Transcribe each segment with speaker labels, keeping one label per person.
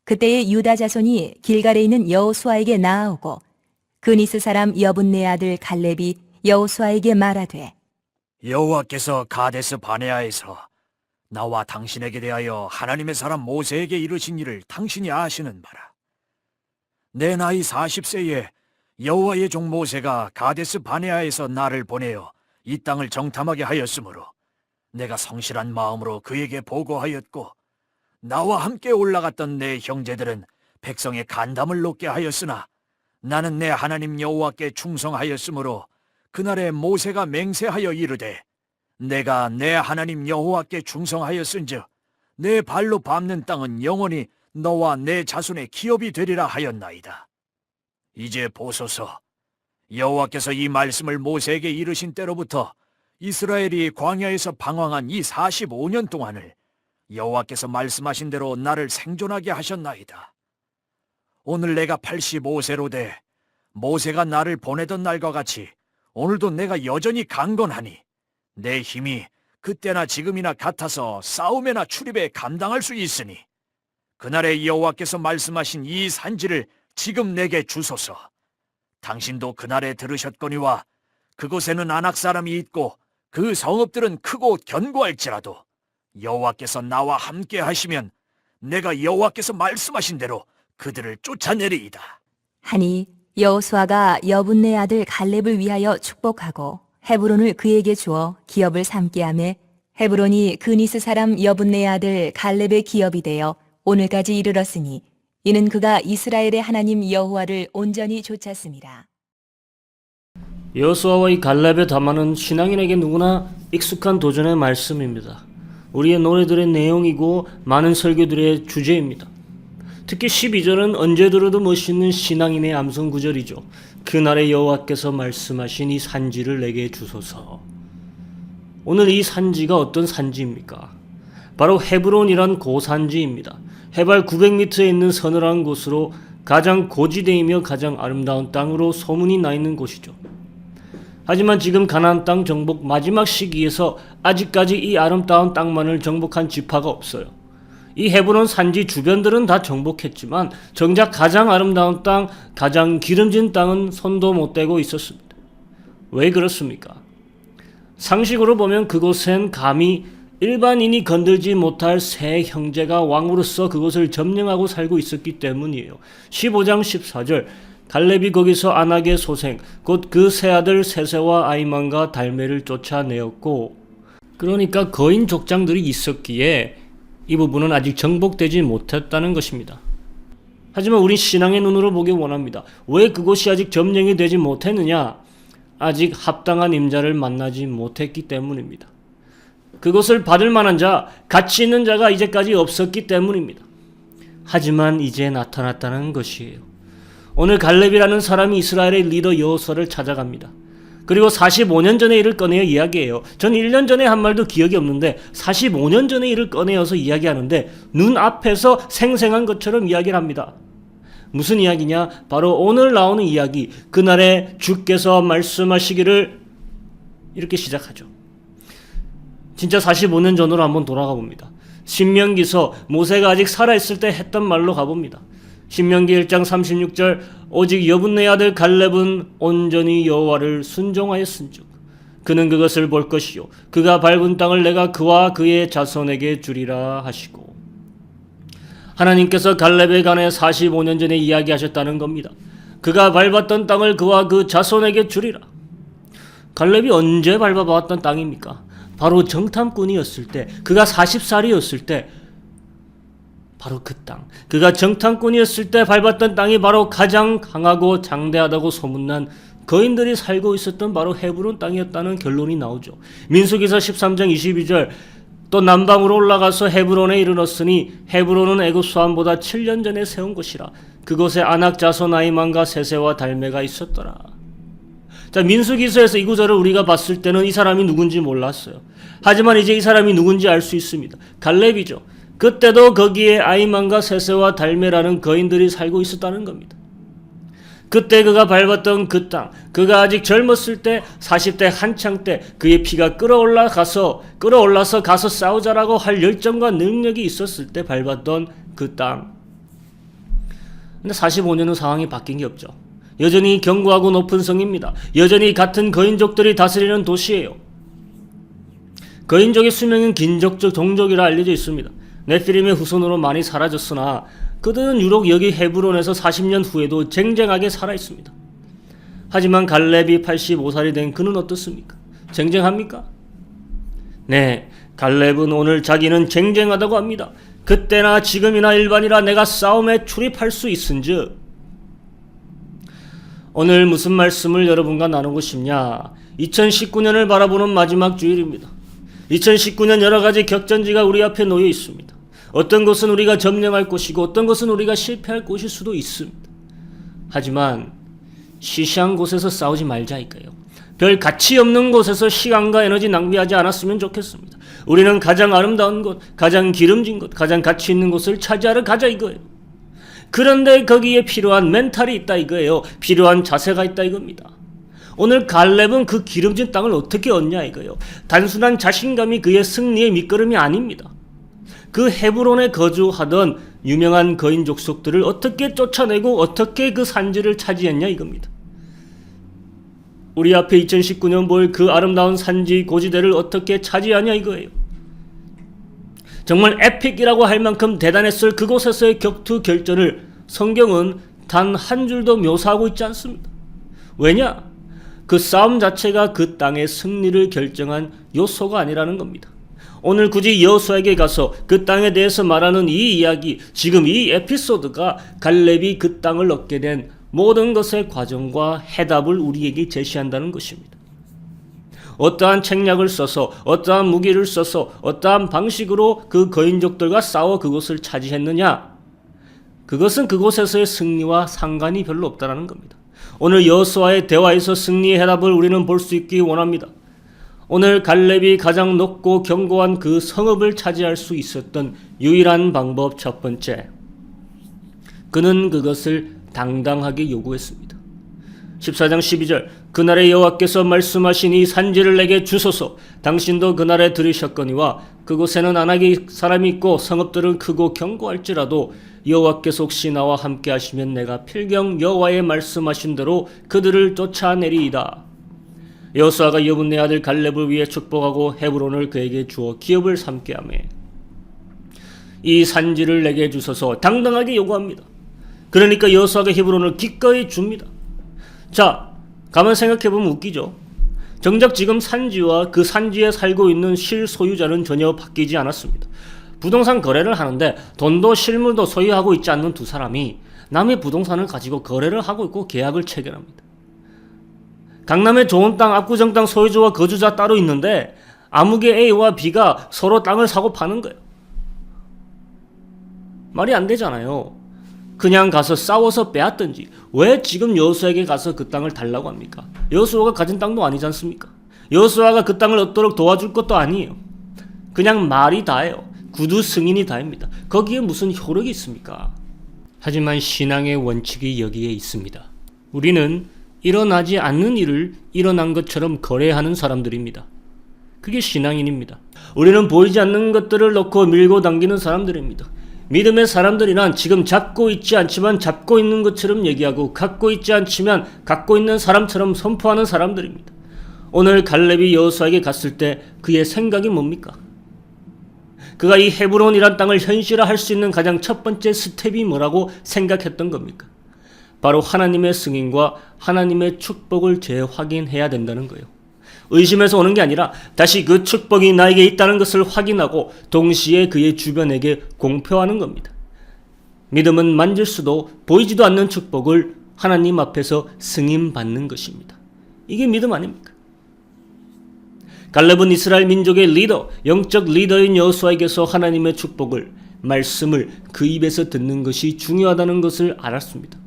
Speaker 1: 그때의 유다 자손이 길갈에 있는 여호수아에게 나아오고 그니스 사람 여분네 아들 갈렙이 여호수아에게 말하되
Speaker 2: 여호와께서 가데스 바네아에서 나와 당신에게 대하여 하나님의 사람 모세에게 이르신 일을 당신이 아시는 바라. 내 나이 40세에 여호와의 종 모세가 가데스 바네아에서 나를 보내어 이 땅을 정탐하게 하였으므로 내가 성실한 마음으로 그에게 보고하였고 나와 함께 올라갔던 내 형제들은 백성의 간담을 높게 하였으나 나는 내 하나님 여호와께 충성하였으므로 그날에 모세가 맹세하여 이르되 내가 내 하나님 여호와께 충성하였은즉 내 발로 밟는 땅은 영원히 너와 내 자손의 기업이 되리라 하였나이다. 이제 보소서, 여호와께서 이 말씀을 모세에게 이르신 때로부터 이스라엘이 광야에서 방황한 이 45년 동안을 여호와께서 말씀하신 대로 나를 생존하게 하셨나이다. 오늘 내가 85세로 돼 모세가 나를 보내던 날과 같이 오늘도 내가 여전히 강건하니 내 힘이 그때나 지금이나 같아서 싸움에나 출입에 감당할 수 있으니 그날에 여호와께서 말씀하신 이 산지를 지금 내게 주소서. 당신도 그날에 들으셨거니와 그곳에는 아낙 사람이 있고 그 성읍들은 크고 견고할지라도 여호와께서 나와 함께 하시면 내가 여호와께서 말씀하신 대로 그들을 쫓아내리이다.
Speaker 1: 하니 여호수아가 여분네 아들 갈렙을 위하여 축복하고 헤브론을 그에게 주어 기업을 삼게 하매 헤브론이 그니스 사람 여분네 아들 갈렙의 기업이 되어 오늘까지 이르렀으니 이는 그가 이스라엘의 하나님 여호와를 온전히 좇았습니다.
Speaker 3: 여호수아와 이 갈렙의 담화는 신앙인에게 누구나 익숙한 도전의 말씀입니다. 우리의 노래들의 내용이고 많은 설교들의 주제입니다. 특히 12절은 언제 들어도 멋있는 신앙인의 암송 구절이죠. 그날에 여호와께서 말씀하신 이 산지를 내게 주소서. 오늘 이 산지가 어떤 산지입니까? 바로 헤브론이란 고산지입니다. 해발 900m에 있는 서늘한 곳으로 가장 고지대이며 가장 아름다운 땅으로 소문이 나 있는 곳이죠. 하지만 지금 가나안 땅 정복 마지막 시기에서 아직까지 이 아름다운 땅만을 정복한 지파가 없어요. 이 헤브론 산지 주변들은 다 정복했지만 정작 가장 아름다운 땅, 가장 기름진 땅은 손도 못 대고 있었습니다. 왜 그렇습니까? 상식으로 보면 그곳엔 감히 일반인이 건들지 못할 세 형제가 왕으로서 그곳을 점령하고 살고 있었기 때문이에요. 15장 14절 갈렙이 거기서 아낙의 소생 곧 그 세 아들 세세와 아이만과 달메를 쫓아내었고, 그러니까 거인 족장들이 있었기에 이 부분은 아직 정복되지 못했다는 것입니다. 하지만 우린 신앙의 눈으로 보기 원합니다. 왜 그곳이 아직 점령이 되지 못했느냐? 아직 합당한 임자를 만나지 못했기 때문입니다. 그것을 받을 만한 자, 가치 있는 자가 이제까지 없었기 때문입니다. 하지만 이제 나타났다는 것이에요. 오늘 갈렙이라는 사람이 이스라엘의 리더 여호수아를 찾아갑니다. 그리고 45년 전의 일을 꺼내어 이야기해요. 전 1년 전에 한 말도 기억이 없는데 45년 전의 일을 꺼내어서 이야기하는데 눈앞에서 생생한 것처럼 이야기를 합니다. 무슨 이야기냐? 바로 오늘 나오는 이야기, 그날에 주께서 말씀하시기를 이렇게 시작하죠. 진짜 45년 전으로 한번 돌아가 봅니다. 신명기서 모세가 아직 살아있을 때 했던 말로 가봅니다. 신명기 1장 36절 오직 여분네 아들 갈렙은 온전히 여호와를 순종하였은즉 그는 그것을 볼 것이요 그가 밟은 땅을 내가 그와 그의 자손에게 주리라 하시고, 하나님께서 갈렙에 관해 45년 전에 이야기하셨다는 겁니다. 그가 밟았던 땅을 그와 그 자손에게 주리라. 갈렙이 언제 밟아봤던 땅입니까? 바로 정탐꾼이었을 때, 그가 40살이었을 때, 바로 그 땅, 그가 정탐꾼이었을 때 밟았던 땅이 바로 가장 강하고 장대하다고 소문난 거인들이 살고 있었던 바로 헤브론 땅이었다는 결론이 나오죠. 민수기서 13장 22절 또 남방으로 올라가서 헤브론에 이르렀으니 헤브론은 애굽 수함보다 7년 전에 세운 곳이라. 그곳에 아낙 자손 아이만과 세세와 달메가 있었더라. 자, 민수기서에서 이 구절을 우리가 봤을 때는 이 사람이 누군지 몰랐어요. 하지만 이제 이 사람이 누군지 알 수 있습니다. 갈렙이죠. 그때도 거기에 아이만과 세세와 달메라는 거인들이 살고 있었다는 겁니다. 그때 그가 밟았던 그 땅, 그가 아직 젊었을 때 40대 한창 때 그의 피가 끌어올라서 가서 싸우자라고 할 열정과 능력이 있었을 때 밟았던 그 땅, 근데 45년은 상황이 바뀐 게 없죠. 여전히 견고하고 높은 성입니다. 여전히 같은 거인족들이 다스리는 도시예요. 거인족의 수명은 긴 종족이라 알려져 있습니다. 네피림의 후손으로 많이 사라졌으나 그들은 유독 여기 헤브론에서 40년 후에도 쟁쟁하게 살아 있습니다. 하지만 갈렙이 85살이 된 그는 어떻습니까? 쟁쟁합니까? 네, 갈렙은 오늘 자기는 쟁쟁하다고 합니다. 그때나 지금이나 일반이라 내가 싸움에 출입할 수 있은즉. 오늘 무슨 말씀을 여러분과 나누고 싶냐? 2019년을 바라보는 마지막 주일입니다. 2019년 여러 가지 격전지가 우리 앞에 놓여 있습니다. 어떤 것은 우리가 점령할 곳이고 어떤 것은 우리가 실패할 곳일 수도 있습니다. 하지만 시시한 곳에서 싸우지 말자 이거예요. 별 가치 없는 곳에서 시간과 에너지 낭비하지 않았으면 좋겠습니다. 우리는 가장 아름다운 곳, 가장 기름진 곳, 가장 가치 있는 곳을 차지하러 가자 이거예요. 그런데 거기에 필요한 멘탈이 있다 이거예요. 필요한 자세가 있다 이겁니다. 오늘 갈렙은 그 기름진 땅을 어떻게 얻냐 이거예요. 단순한 자신감이 그의 승리의 밑거름이 아닙니다. 그 헤브론에 거주하던 유명한 거인 족속들을 어떻게 쫓아내고 어떻게 그 산지를 차지했냐 이겁니다. 우리 앞에 2019년 볼 그 아름다운 산지 고지대를 어떻게 차지하냐 이거예요. 정말 에픽이라고 할 만큼 대단했을 그곳에서의 격투 결전을 성경은 단 한 줄도 묘사하고 있지 않습니다. 왜냐? 그 싸움 자체가 그 땅의 승리를 결정한 요소가 아니라는 겁니다. 오늘 굳이 여호수아에게 가서 그 땅에 대해서 말하는 이 이야기, 지금 이 에피소드가 갈렙이 그 땅을 얻게 된 모든 것의 과정과 해답을 우리에게 제시한다는 것입니다. 어떠한 책략을 써서 어떠한 무기를 써서 어떠한 방식으로 그 거인족들과 싸워 그곳을 차지했느냐, 그것은 그곳에서의 승리와 상관이 별로 없다는 겁니다. 오늘 여호수아의 대화에서 승리의 해답을 우리는 볼 수 있기 원합니다. 오늘 갈렙이 가장 높고 견고한 그 성읍을 차지할 수 있었던 유일한 방법 첫 번째, 그는 그것을 당당하게 요구했습니다. 14장 12절, 그날에 여호와께서 말씀하신 이 산지를 내게 주소서. 당신도 그날에 들으셨거니와 그곳에는 아낙이 사람이 있고 성읍들은 크고 견고할지라도 여호와께서 혹시 나와 함께 하시면 내가 필경 여호와의 말씀하신 대로 그들을 쫓아내리이다. 여호수아가 여분네 아들 갈렙을 위해 축복하고 헤브론을 그에게 주어 기업을 삼게 하며 이 산지를 내게 주소서 당당하게 요구합니다. 그러니까 여호수아가 헤브론을 기꺼이 줍니다. 자, 가만 생각해보면 웃기죠. 정작 지금 산지와 그 산지에 살고 있는 실소유자는 전혀 바뀌지 않았습니다. 부동산 거래를 하는데 돈도 실물도 소유하고 있지 않는 두 사람이 남의 부동산을 가지고 거래를 하고 있고 계약을 체결합니다. 강남의 좋은 땅, 압구정 땅 소유주와 거주자 따로 있는데 아무개 A와 B가 서로 땅을 사고 파는 거예요. 말이 안 되잖아요. 그냥 가서 싸워서 빼앗든지 왜 지금 여호수아에게 가서 그 땅을 달라고 합니까? 여호수아가 가진 땅도 아니지 않습니까? 여호수아가 그 땅을 얻도록 도와줄 것도 아니에요. 그냥 말이 다예요. 구두 승인이 다입니다. 거기에 무슨 효력이 있습니까? 하지만 신앙의 원칙이 여기에 있습니다. 우리는 일어나지 않는 일을 일어난 것처럼 거래하는 사람들입니다. 그게 신앙인입니다. 우리는 보이지 않는 것들을 놓고 밀고 당기는 사람들입니다. 믿음의 사람들이란 지금 잡고 있지 않지만 잡고 있는 것처럼 얘기하고 갖고 있지 않지만 갖고 있는 사람처럼 선포하는 사람들입니다. 오늘 갈렙이 여호수아에게 갔을 때 그의 생각이 뭡니까? 그가 이 헤브론이란 땅을 현실화할 수 있는 가장 첫 번째 스텝이 뭐라고 생각했던 겁니까? 바로 하나님의 승인과 하나님의 축복을 재확인해야 된다는 거예요. 의심에서 오는 게 아니라 다시 그 축복이 나에게 있다는 것을 확인하고 동시에 그의 주변에게 공표하는 겁니다. 믿음은 만질 수도 보이지도 않는 축복을 하나님 앞에서 승인받는 것입니다. 이게 믿음 아닙니까? 갈렙은 이스라엘 민족의 리더, 영적 리더인 여호수아에게서 하나님의 축복을, 말씀을 그 입에서 듣는 것이 중요하다는 것을 알았습니다.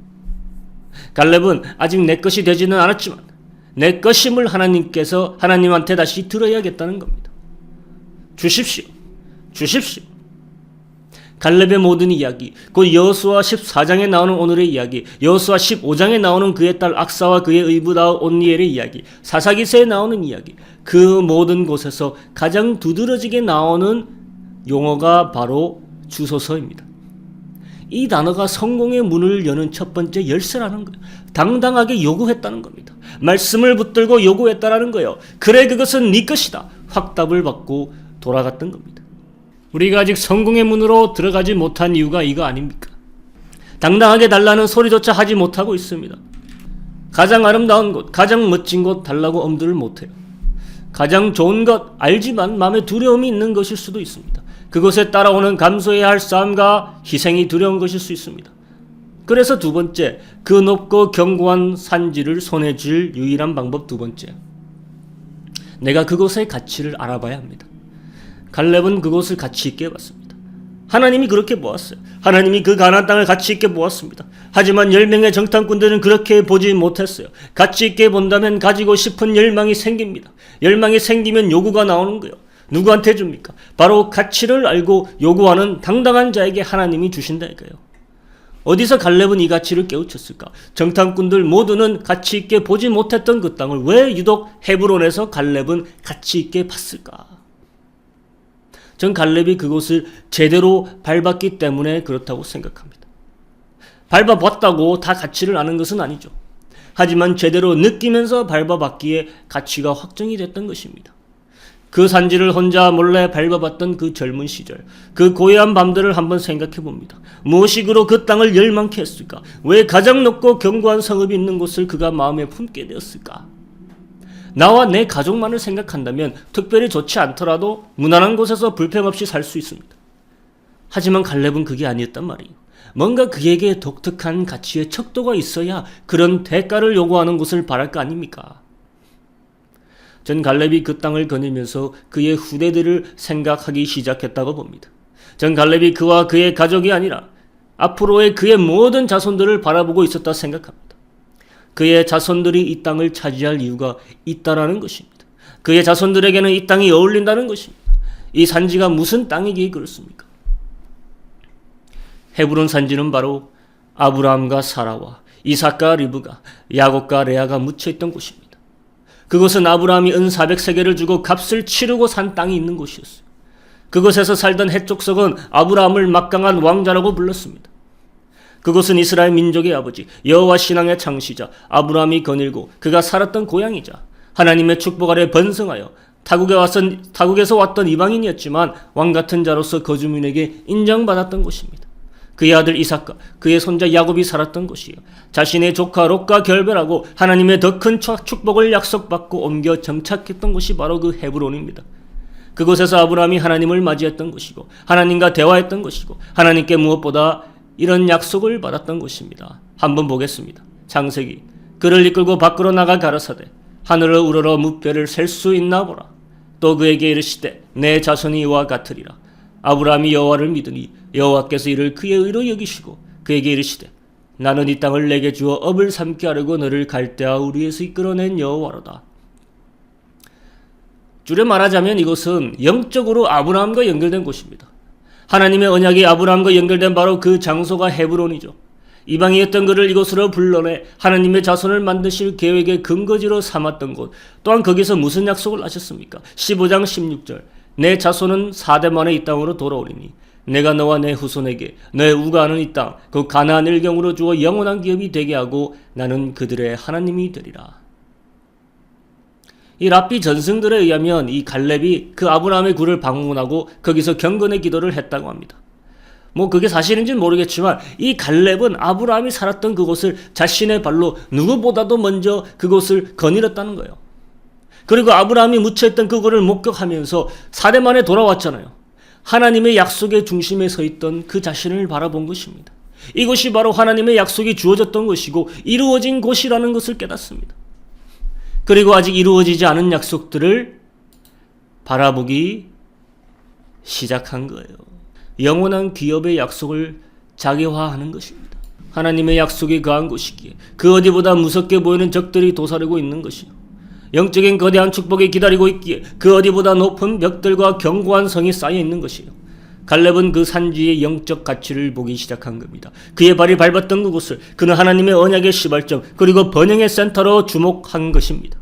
Speaker 3: 갈렙은 아직 내 것이 되지는 않았지만 내 것임을 하나님한테 다시 들어야겠다는 겁니다. 주십시오. 주십시오. 갈렙의 모든 이야기, 곧 여호수아 14장에 나오는 오늘의 이야기, 여호수아 15장에 나오는 그의 딸 악사와 그의 의붓 온니엘의 이야기, 사사기서에 나오는 이야기, 그 모든 곳에서 가장 두드러지게 나오는 용어가 바로 주소서입니다. 이 단어가 성공의 문을 여는 첫 번째 열쇠라는 거예요. 당당하게 요구했다는 겁니다. 말씀을 붙들고 요구했다라는 거예요. 그래, 그것은 네 것이다. 확답을 받고 돌아갔던 겁니다. 우리가 아직 성공의 문으로 들어가지 못한 이유가 이거 아닙니까? 당당하게 달라는 소리조차 하지 못하고 있습니다. 가장 아름다운 곳, 가장 멋진 곳 달라고 엄두를 못해요. 가장 좋은 것 알지만 마음에 두려움이 있는 것일 수도 있습니다. 그것에 따라오는 감수해야 할 싸움과 희생이 두려운 것일 수 있습니다. 그래서 두 번째, 그 높고 견고한 산지를 손에 쥘 유일한 방법 두 번째, 내가 그곳의 가치를 알아봐야 합니다. 갈렙은 그곳을 가치 있게 봤습니다. 하나님이 그렇게 보았어요. 하나님이 그 가나안 땅을 가치 있게 보았습니다. 하지만 10명의 정탐꾼들은 그렇게 보지 못했어요. 가치 있게 본다면 가지고 싶은 열망이 생깁니다. 열망이 생기면 요구가 나오는 거예요. 누구한테 줍니까? 바로 가치를 알고 요구하는 당당한 자에게 하나님이 주신다니까요. 어디서 갈렙은 이 가치를 깨우쳤을까? 정탐꾼들 모두는 가치 있게 보지 못했던 그 땅을 왜 유독 헤브론에서 갈렙은 가치 있게 봤을까? 전 갈렙이 그곳을 제대로 밟았기 때문에 그렇다고 생각합니다. 밟아봤다고 다 가치를 아는 것은 아니죠. 하지만 제대로 느끼면서 밟아봤기에 가치가 확정이 됐던 것입니다. 그 산지를 혼자 몰래 밟아봤던 그 젊은 시절, 그 고요한 밤들을 한번 생각해 봅니다. 무엇이그로 그 땅을 열망케 했을까? 왜 가장 높고 견고한 성읍이 있는 곳을 그가 마음에 품게 되었을까? 나와 내 가족만을 생각한다면 특별히 좋지 않더라도 무난한 곳에서 불평 없이 살 수 있습니다. 하지만 갈렙은 그게 아니었단 말이에요. 뭔가 그에게 독특한 가치의 척도가 있어야 그런 대가를 요구하는 곳을 바랄 거 아닙니까? 전 갈렙이 그 땅을 거닐면서 그의 후대들을 생각하기 시작했다고 봅니다. 전 갈렙이 그와 그의 가족이 아니라 앞으로의 그의 모든 자손들을 바라보고 있었다 생각합니다. 그의 자손들이 이 땅을 차지할 이유가 있다라는 것입니다. 그의 자손들에게는 이 땅이 어울린다는 것입니다. 이 산지가 무슨 땅이기에 그렇습니까? 헤브론 산지는 바로 아브라함과 사라와 이삭과 리브가 야곱과 레아가 묻혀있던 곳입니다. 그곳은 아브라함이 은 400세겔을 주고 값을 치르고 산 땅이 있는 곳이었어요. 그곳에서 살던 헷족속은 아브라함을 막강한 왕자라고 불렀습니다. 그곳은 이스라엘 민족의 아버지, 여호와 신앙의 창시자 아브라함이 거닐고 그가 살았던 고향이자 하나님의 축복 아래 번성하여 타국에서 왔던 이방인이었지만 왕같은 자로서 거주민에게 인정받았던 곳입니다. 그의 아들 이삭과 그의 손자 야곱이 살았던 곳이요, 자신의 조카 롯과 결별하고 하나님의 더 큰 축복을 약속받고 옮겨 정착했던 곳이 바로 그 헤브론입니다. 그곳에서 아브라함이 하나님을 맞이했던 곳이고 하나님과 대화했던 곳이고 하나님께 무엇보다 이런 약속을 받았던 곳입니다. 한번 보겠습니다. 창세기, 그를 이끌고 밖으로 나가 가라사대 하늘을 우러러 무뼈를 셀 수 있나 보라. 또 그에게 이르시되 내 자손이 이와 같으리라. 아브라함이 여호와를 믿으니 여호와께서 이를 그의 의로 여기시고 그에게 이르시되 나는 이 땅을 내게 주어 업을 삼게 하려고 너를 갈대아 우리에서 이끌어낸 여호와로다. 줄여 말하자면 이곳은 영적으로 아브라함과 연결된 곳입니다. 하나님의 언약이 아브라함과 연결된 바로 그 장소가 헤브론이죠. 이방이었던 그를 이곳으로 불러내 하나님의 자손을 만드실 계획의 근거지로 삼았던 곳, 또한 거기서 무슨 약속을 하셨습니까? 15장 16절, 내 자손은 4대 만에 이 땅으로 돌아오리니 내가 너와 내 후손에게 너의 우가하는 이 땅, 그 가나안 일경으로 주어 영원한 기업이 되게 하고 나는 그들의 하나님이 되리라. 이 랍비 전승들에 의하면 이 갈렙이 그 아브라함의 굴을 방문하고 거기서 경건의 기도를 했다고 합니다. 그게 사실인지는 모르겠지만 이 갈렙은 아브라함이 살았던 그곳을 자신의 발로 누구보다도 먼저 그곳을 거닐었다는 거예요. 그리고 아브라함이 묻혀있던 그곳을 목격하면서 4대 만에 돌아왔잖아요. 하나님의 약속의 중심에 서 있던 그 자신을 바라본 것입니다. 이곳이 바로 하나님의 약속이 주어졌던 것이고 이루어진 곳이라는 것을 깨닫습니다. 그리고 아직 이루어지지 않은 약속들을 바라보기 시작한 거예요. 영원한 기업의 약속을 자기화하는 것입니다. 하나님의 약속이 거한 곳이기에 그 어디보다 무섭게 보이는 적들이 도사리고 있는 것이요, 영적인 거대한 축복이 기다리고 있기에 그 어디보다 높은 벽들과 견고한 성이 쌓여 있는 것이요, 갈렙은 그 산지의 영적 가치를 보기 시작한 겁니다. 그의 발이 밟았던 그곳을 그는 하나님의 언약의 시발점 그리고 번영의 센터로 주목한 것입니다.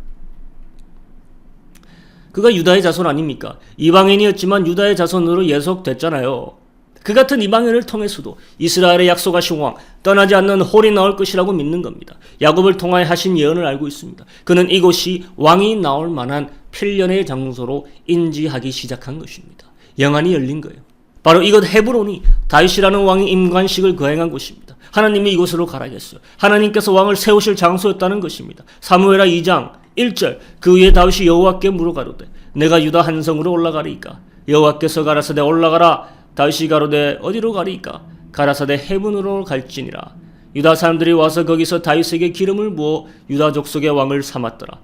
Speaker 3: 그가 유다의 자손 아닙니까? 이방인이었지만 유다의 자손으로 예속됐잖아요. 그 같은 이방인을 통해서도 이스라엘의 약속하신 왕, 떠나지 않는 홀이 나올 것이라고 믿는 겁니다. 야곱을 통하여 하신 예언을 알고 있습니다. 그는 이곳이 왕이 나올 만한 필연의 장소로 인지하기 시작한 것입니다. 영안이 열린 거예요. 바로 이곳 헤브론이 다윗이라는 왕이 임관식을 거행한 곳입니다. 하나님이 이곳으로 가라겠어요. 하나님께서 왕을 세우실 장소였다는 것입니다. 사무엘하 2장 1절 그 위에 다윗이 여호와께 물어가로되 내가 유다 한 성으로 올라가리이까 여호와께서 가라사대 올라가라 다윗이 가로되 어디로 가리이까 가라사대 헤브론으로 갈지니라. 유다 사람들이 와서 거기서 다윗에게 기름을 부어 유다 족속의 왕을 삼았더라.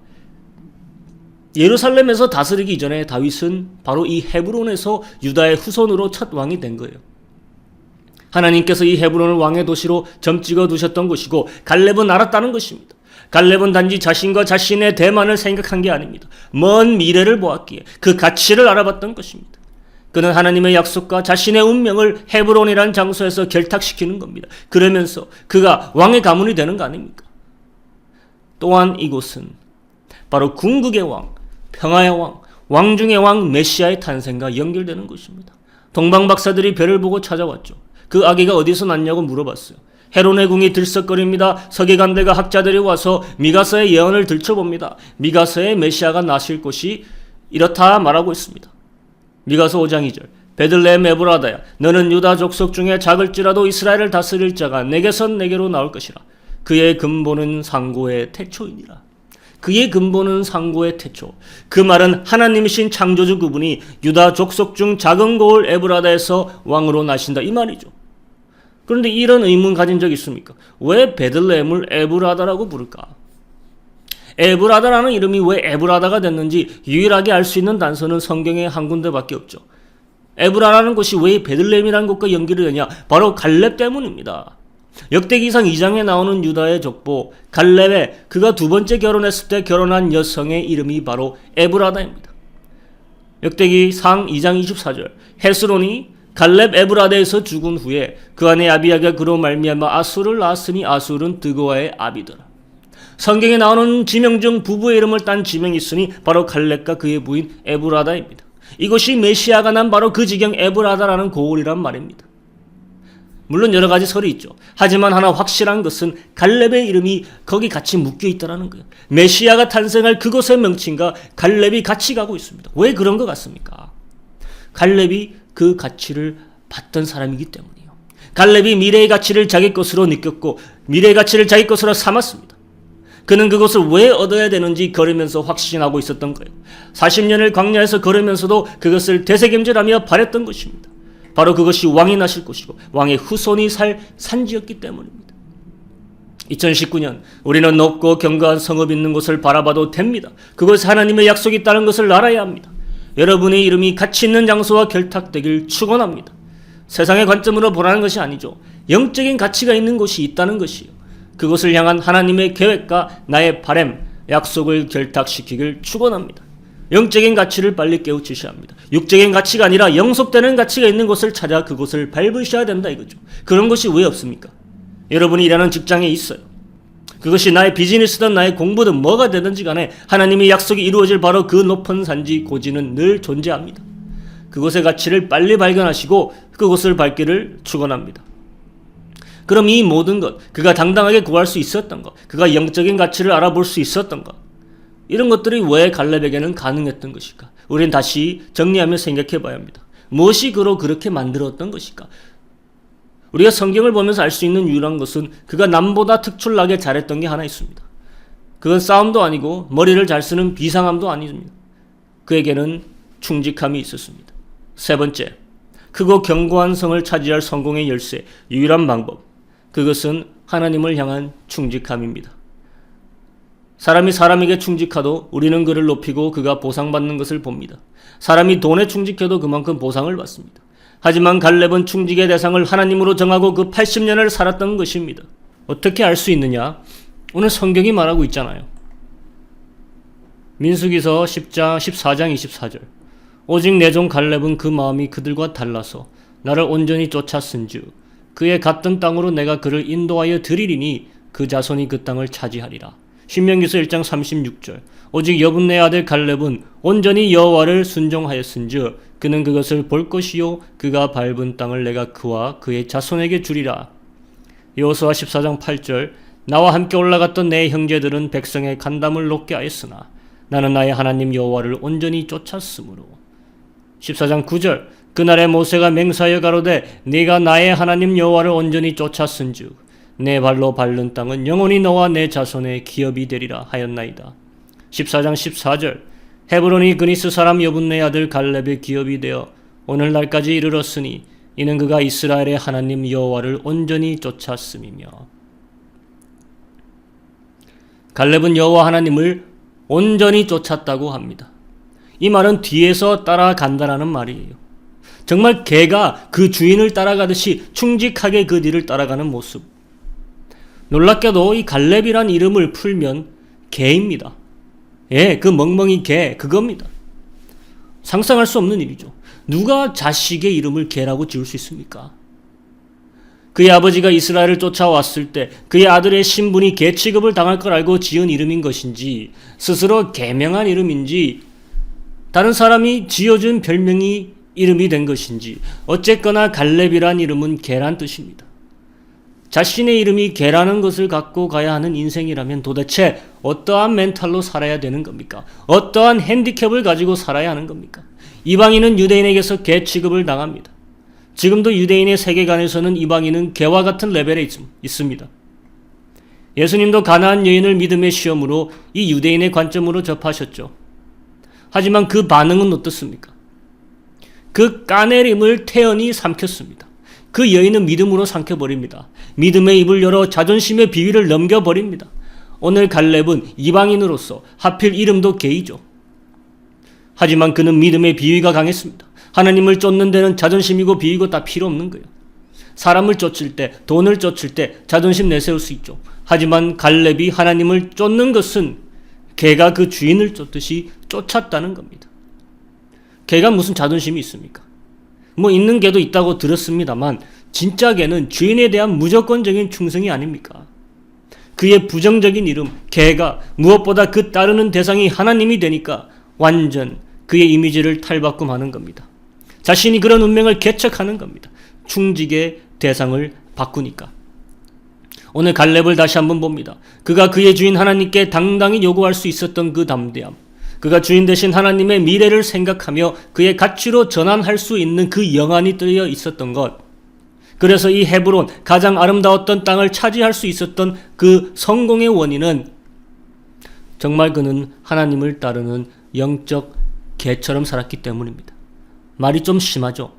Speaker 3: 예루살렘에서 다스리기 이전에 다윗은 바로 이 헤브론에서 유다의 후손으로 첫 왕이 된 거예요. 하나님께서 이 헤브론을 왕의 도시로 점 찍어 두셨던 것이고 갈렙은 알았다는 것입니다. 갈렙은 단지 자신과 자신의 대만을 생각한 게 아닙니다. 먼 미래를 보았기에 그 가치를 알아봤던 것입니다. 그는 하나님의 약속과 자신의 운명을 헤브론이라는 장소에서 결탁시키는 겁니다. 그러면서 그가 왕의 가문이 되는 거 아닙니까? 또한 이곳은 바로 궁극의 왕, 평화의 왕, 왕 중의 왕 메시아의 탄생과 연결되는 곳입니다. 동방 박사들이 별을 보고 찾아왔죠. 그 아기가 어디서 났냐고 물어봤어요. 헤론의 궁이 들썩거립니다. 서기관들과 학자들이 와서 미가서의 예언을 들춰봅니다. 미가서의 메시아가 나실 곳이 이렇다 말하고 있습니다. 미가서 5장 2절 베들레헴 에브라다야 너는 유다 족속 중에 작을지라도 이스라엘을 다스릴 자가 내게선 내게로 나올 것이라. 그의 근본은 상고의 태초이니라. 그의 근본은 상고의 태초. 그 말은 하나님이신 창조주 그분이 유다 족속 중 작은 고을 에브라다에서 왕으로 나신다 이 말이죠. 그런데 이런 의문 가진 적 있습니까? 왜 베들레헴을 에브라다라고 부를까? 에브라다라는 이름이 왜 에브라다가 됐는지 유일하게 알 수 있는 단서는 성경에 한 군데밖에 없죠. 에브라라는 곳이 왜 베들레헴이라는 곳과 연결이 되냐? 바로 갈렙 때문입니다. 역대기상 2장에 나오는 유다의 족보 갈렙에 그가 두 번째 결혼했을 때 결혼한 여성의 이름이 바로 에브라다입니다. 역대기상 2장 24절 헤스론이 갈렙 에브라다에서 죽은 후에 그 아내 아비야가 그로 말미암아 아술을 낳았으니 아술은 드고아의 아비더라. 성경에 나오는 지명 중 부부의 이름을 딴 지명이 있으니 바로 갈렙과 그의 부인 에브라다입니다. 이곳이 메시아가 난 바로 그 지경 에브라다라는 고을이란 말입니다. 물론 여러 가지 설이 있죠. 하지만 하나 확실한 것은 갈렙의 이름이 거기 같이 묶여 있다는 거예요. 메시아가 탄생할 그곳의 명칭과 갈렙이 같이 가고 있습니다. 왜 그런 것 같습니까? 갈렙이 그 가치를 받던 사람이기 때문이에요. 갈렙이 미래의 가치를 자기 것으로 느꼈고 미래의 가치를 자기 것으로 삼았습니다. 그는 그것을 왜 얻어야 되는지 걸으면서 확신하고 있었던 거예요. 40년을 광야에서 걸으면서도 그것을 되새김질하며 바랬던 것입니다. 바로 그것이 왕이 나실 곳이고 왕의 후손이 살 산지였기 때문입니다. 2019년 우리는 높고 견고한 성읍 있는 곳을 바라봐도 됩니다. 그곳에 하나님의 약속이 있다는 것을 알아야 합니다. 여러분의 이름이 가치 있는 장소와 결탁되길 축원합니다. 세상의 관점으로 보라는 것이 아니죠. 영적인 가치가 있는 곳이 있다는 것이요. 그것을 향한 하나님의 계획과 나의 바람, 약속을 결탁시키길 축원합니다. 영적인 가치를 빨리 깨우치셔야 합니다. 육적인 가치가 아니라 영속되는 가치가 있는 곳을 찾아 그곳을 밟으셔야 된다 이거죠. 그런 것이 왜 없습니까? 여러분이 일하는 직장에 있어요. 그것이 나의 비즈니스든 나의 공부든 뭐가 되든지 간에 하나님의 약속이 이루어질 바로 그 높은 산지 고지는 늘 존재합니다. 그곳의 가치를 빨리 발견하시고 그곳을 밟기를 축원합니다. 그럼 이 모든 것, 그가 당당하게 구할 수 있었던 것, 그가 영적인 가치를 알아볼 수 있었던 것, 이런 것들이 왜 갈렙에게는 가능했던 것일까? 우리는 다시 정리하며 생각해 봐야 합니다. 무엇이 그로 그렇게 만들었던 것일까? 우리가 성경을 보면서 알 수 있는 유일한 것은 그가 남보다 특출나게 잘했던 게 하나 있습니다. 그건 싸움도 아니고 머리를 잘 쓰는 비상함도 아닙니다. 그에게는 충직함이 있었습니다. 세 번째, 크고 견고한 성을 차지할 성공의 열쇠, 유일한 방법, 그것은 하나님을 향한 충직함입니다. 사람이 사람에게 충직하도 우리는 그를 높이고 그가 보상받는 것을 봅니다. 사람이 돈에 충직해도 그만큼 보상을 받습니다. 하지만 갈렙은 충직의 대상을 하나님으로 정하고 그 80년을 살았던 것입니다. 어떻게 알 수 있느냐? 오늘 성경이 말하고 있잖아요. 민수기서 10장 14장 24절 오직 내 종 갈렙은 그 마음이 그들과 달라서 나를 온전히 쫓았은즉 그의 갔던 땅으로 내가 그를 인도하여 드리리니 그 자손이 그 땅을 차지하리라. 신명기서 1장 36절 오직 여분네 아들 갈렙은 온전히 여호와를 순종하였은즉 그는 그것을 볼 것이요 그가 밟은 땅을 내가 그와 그의 자손에게 주리라. 여호수아 14장 8절 나와 함께 올라갔던 내 형제들은 백성의 간담을 높게 하였으나 나는 나의 하나님 여호와를 온전히 쫓았으므로. 14장 9절 그날에 모세가 맹세하여 가로되 네가 나의 하나님 여호와를 온전히 쫓았은즉 내 발로 밟는 땅은 영원히 너와 내 자손의 기업이 되리라 하였나이다. 14장 14절 헤브론이 그니스 사람 여분네 아들 갈렙의 기업이 되어 오늘날까지 이르렀으니 이는 그가 이스라엘의 하나님 여호와를 온전히 쫓았음이며. 갈렙은 여호와 하나님을 온전히 쫓았다고 합니다. 이 말은 뒤에서 따라간다라는 말이에요. 정말 개가 그 주인을 따라가듯이 충직하게 그 뒤를 따라가는 모습. 놀랍게도 이 갈렙이란 이름을 풀면 개입니다. 예, 그 멍멍이 개, 그겁니다. 상상할 수 없는 일이죠. 누가 자식의 이름을 개라고 지을 수 있습니까? 그의 아버지가 이스라엘을 쫓아왔을 때 그의 아들의 신분이 개 취급을 당할 걸 알고 지은 이름인 것인지 스스로 개명한 이름인지 다른 사람이 지어준 별명이 이름이 된 것인지 어쨌거나 갈렙이란 이름은 개란 뜻입니다. 자신의 이름이 개라는 것을 갖고 가야 하는 인생이라면 도대체 어떠한 멘탈로 살아야 되는 겁니까? 어떠한 핸디캡을 가지고 살아야 하는 겁니까? 이방인은 유대인에게서 개 취급을 당합니다. 지금도 유대인의 세계관에서는 이방인은 개와 같은 레벨에 있습니다. 예수님도 가나안 여인을 믿음의 시험으로 이 유대인의 관점으로 접하셨죠. 하지만 그 반응은 어떻습니까? 그 까내림을 태연히 삼켰습니다. 그 여인은 믿음으로 삼켜버립니다. 믿음의 입을 열어 자존심의 비위를 넘겨버립니다. 오늘 갈렙은 이방인으로서 하필 이름도 게이죠. 하지만 그는 믿음의 비위가 강했습니다. 하나님을 쫓는 데는 자존심이고 비위고 다 필요 없는 거예요. 사람을 쫓을 때, 돈을 쫓을 때 자존심 내세울 수 있죠. 하지만 갈렙이 하나님을 쫓는 것은 개가 그 주인을 쫓듯이 쫓았다는 겁니다. 개가 무슨 자존심이 있습니까? 뭐 있는 개도 있다고 들었습니다만 진짜 개는 주인에 대한 무조건적인 충성이 아닙니까? 그의 부정적인 이름 개가 무엇보다 그 따르는 대상이 하나님이 되니까 완전 그의 이미지를 탈바꿈하는 겁니다. 자신이 그런 운명을 개척하는 겁니다. 충직의 대상을 바꾸니까. 오늘 갈렙을 다시 한번 봅니다. 그가 그의 주인 하나님께 당당히 요구할 수 있었던 그 담대함, 그가 주인 되신 하나님의 미래를 생각하며 그의 가치로 전환할 수 있는 그 영안이 뜨여 있었던 것, 그래서 이 헤브론 가장 아름다웠던 땅을 차지할 수 있었던 그 성공의 원인은 정말 그는 하나님을 따르는 영적 개처럼 살았기 때문입니다. 말이 좀 심하죠.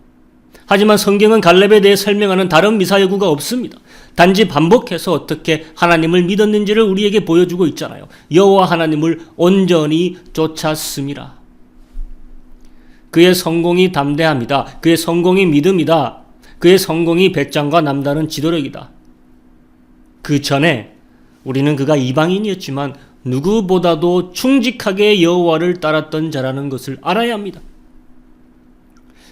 Speaker 3: 하지만 성경은 갈렙에 대해 설명하는 다른 미사여구가 없습니다. 단지 반복해서 어떻게 하나님을 믿었는지를 우리에게 보여주고 있잖아요. 여호와 하나님을 온전히 쫓았음이라. 그의 성공이 담대함이다. 그의 성공이 믿음이다. 그의 성공이 배짱과 남다른 지도력이다. 그 전에 우리는 그가 이방인이었지만 누구보다도 충직하게 여호와를 따랐던 자라는 것을 알아야 합니다.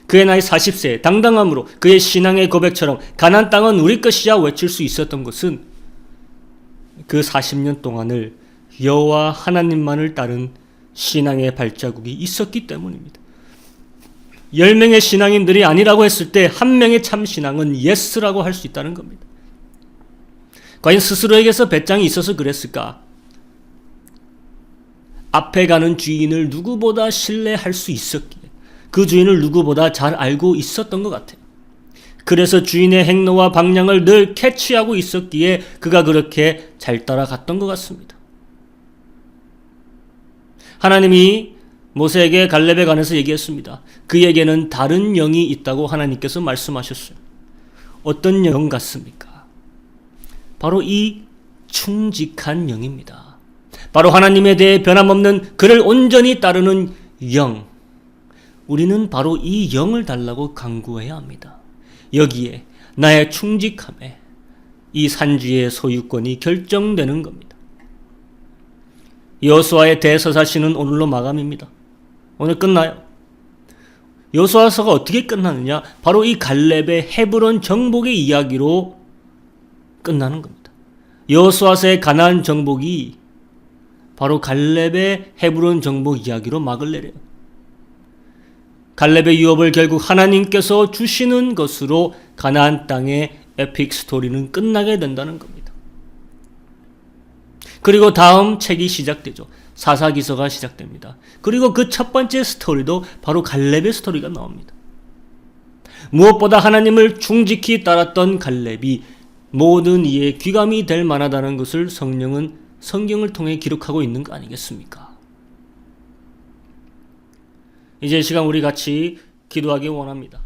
Speaker 3: 그의 나이 40세 당당함으로 그의 신앙의 고백처럼 가나안 땅은 우리 것이야 외칠 수 있었던 것은 그 40년 동안을 여호와 하나님만을 따른 신앙의 발자국이 있었기 때문입니다. 10명의 신앙인들이 아니라고 했을 때 한 명의 참 신앙은 예스라고 할 수 있다는 겁니다. 과연 스스로에게서 배짱이 있어서 그랬을까? 앞에 가는 주인을 누구보다 신뢰할 수 있었기에 그 주인을 누구보다 잘 알고 있었던 것 같아요. 그래서 주인의 행로와 방향을 늘 캐치하고 있었기에 그가 그렇게 잘 따라갔던 것 같습니다. 하나님이 모세에게 갈렙에 관해서 얘기했습니다. 그에게는 다른 영이 있다고 하나님께서 말씀하셨어요. 어떤 영 같습니까? 바로 이 충직한 영입니다. 바로 하나님에 대해 변함없는 그를 온전히 따르는 영. 우리는 바로 이 영을 달라고 간구해야 합니다. 여기에 나의 충직함에 이 산지의 소유권이 결정되는 겁니다. 여호수아의 대서사시는 오늘로 마감입니다. 오늘 끝나요. 여호수아서가 어떻게 끝나느냐? 바로 이 갈렙의 헤브론 정복의 이야기로 끝나는 겁니다. 여호수아서의 가나안 정복이 바로 갈렙의 헤브론 정복 이야기로 막을 내려요. 갈렙의 유업을 결국 하나님께서 주시는 것으로 가나안 땅의 에픽 스토리는 끝나게 된다는 겁니다. 그리고 다음 책이 시작되죠. 사사기서가 시작됩니다. 그리고 그 첫 번째 스토리도 바로 갈렙의 스토리가 나옵니다. 무엇보다 하나님을 충직히 따랐던 갈렙이 모든 이의 귀감이 될 만하다는 것을 성령은 성경을 통해 기록하고 있는 거 아니겠습니까? 이제 이 시간 우리 같이 기도하기 원합니다.